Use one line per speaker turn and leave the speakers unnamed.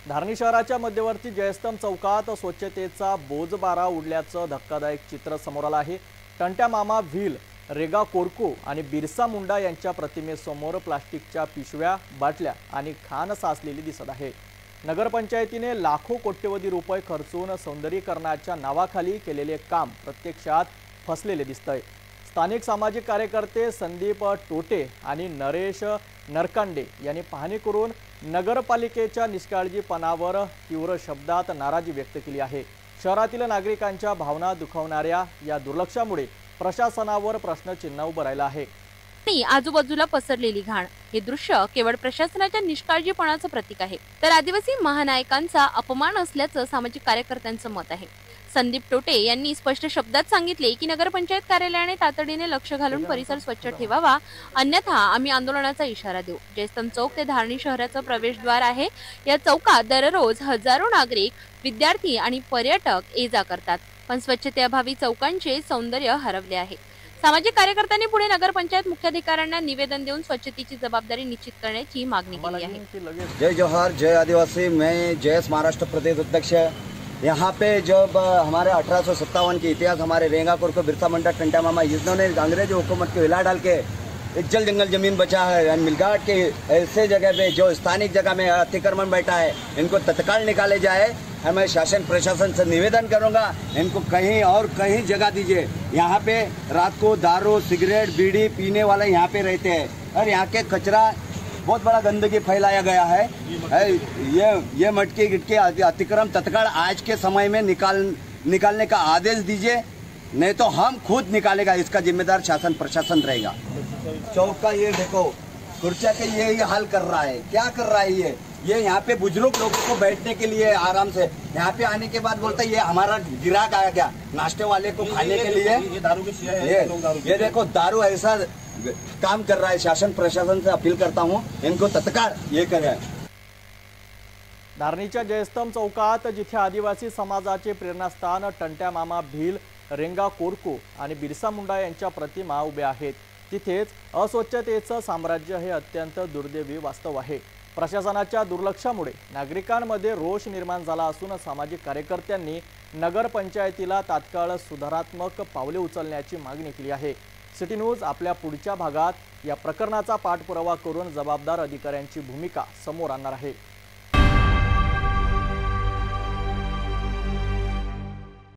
धारणी शहराच्या मध्यवर्ती जयस्तंभ चौकात स्वच्छतेचा बोजबारा उडल्याचं धक्कादायक चित्र समोर आलं आहे। टंट्या मामा व्हील, रेगा कोरको आणि बिरसा मुंडा यांच्या प्रतिमेसमोर प्लास्टिकच्या पिशव्या, बाटल्या आणि घाण साचलेली दिसत आहे। नगरपंचायतीने लाखो कोट्यवधी रुपये खर्चून सौंदर्यीकरणाच्या नावाखाली केलेले काम प्रत्यक्षात फसलेले दिसतंय। स्थानिक सामाजिक कार्यकर्ते संदीप टोटे आणि नरेश नरकांडे यांनी पाहणी करून नगरपालिकेच्या निष्काळजीपणावर तीव्र शब्दात नाराजी व्यक्त केली आहे। शहरातील नागरिकांच्या भावना दुखावणाऱ्या या दुर्लक्षामुळे प्रशासनावर प्रश्नचिन्ह उभं राहिलं आहे।
आजूबाजूला पसरलेली घाण हे दृश्य केवळ प्रशासनाच्या निष्काळजीपणाचं प्रतीक आहे, तर आदिवासी महानायकांचा अपमान असल्याचं सामाजिक कार्यकर्त्यांचं मत आहे। संदीप टोटे यांनी स्पष्ट शब्दात सांगितले की नगरपंचायत कार्यालयाने तातडीने लक्ष घालून परिसर स्वच्छ ठेवावा, अन्यथा आम्ही आंदोलनाचा इशारा देऊ। जयस्तंभ चौक ते धारणी शहराचं प्रवेशद्वार आहे। या चौकात दररोज हजारो नागरिक, विद्यार्थी आणि पर्यटक ये जा करतात, पण स्वच्छतेअभावी चौकांचे सौंदर्य हरवले आहे। सामाजिक कार्यकर्त्यांनी पुढे नगरपंचायत मुख्याधिकाऱ्यांना निवेदन देऊन स्वच्छतेची जबाबदारी निश्चित करण्याची मागणी केली आहे।
जय जोहार, जय आदिवासी। मैं जयस महाराष्ट्र प्रदेश अध्यक्ष। यहाँ पे जब हमारे 1857 के इतिहास, हमारे रेंगा कोरको, बिरसा मुंडा, टंट्या मामा, इन्होंने अंग्रेजी हुकूमत को हिला डाल के एक जल जंगल जमीन बचा है। मिलगाट के ऐसे जगह पे जो स्थानिक जगह में अतिक्रमण बैठा है, इनको तत्काल निकाले जाए। मैं शासन प्रशासन से निवेदन करूंगा, इनको कहीं और कहीं जगह दीजिए। यहाँ पे रात को दारू, सिगरेट, बीड़ी पीने वाले यहाँ पे रहते हैं और यहाँ के कचरा बहुत बड़ा गंदगी फैलाया गया है। ये मटके गिटके अतिक्रम तत्काल आज के समय में निकालने का आदेश दीजिए, नहीं तो हम खुद निकालेगा। इसका जिम्मेदार शासन प्रशासन रहेगा। चौक का ये देखो, कुर्सिया के ये हाल कर रहा है, क्या कर रहा है ये यहाँ पे बुजुर्ग लोगों को बैठने के लिए आराम से, यहाँ पे आने के बाद बोलता है ये हमारा गिराक आया क्या, नाश्ते वाले को खाने के लिए ये दारू की ये देखो दारू ऐसा काम कर रहा है। शासन प्रशासन से अपील करता हूँ, इनको तत्काल ये करें।
धारणीच्या जयस्तंभ चौकात जिथे आदिवासी समाजाचे प्रेरणास्थान टंट्या मामा भील, रेंगा कोरको आणि बिरसा मुंडा यांच्या प्रतिमा उभ्या आहेत, तिथेच अस्वच्छतेचं साम्राज्य हे अत्यंत दुर्दैवी वास्तव आहे। प्रशासनाच्या दुर्लक्षामुळे नागरिकांमध्ये रोष निर्माण झाला असून सामाजिक कार्यकर्त्यांनी नगरपंचायतीला तात्काळ सुधारात्मक पावले उचलण्याची मागणी केली आहे। सिटी न्यूज आपल्या पुढच्या भागात या प्रकरणाचा पाठपुरावा करून जबाबदार अधिकाऱ्यांची भूमिका समोर आणणार आहे।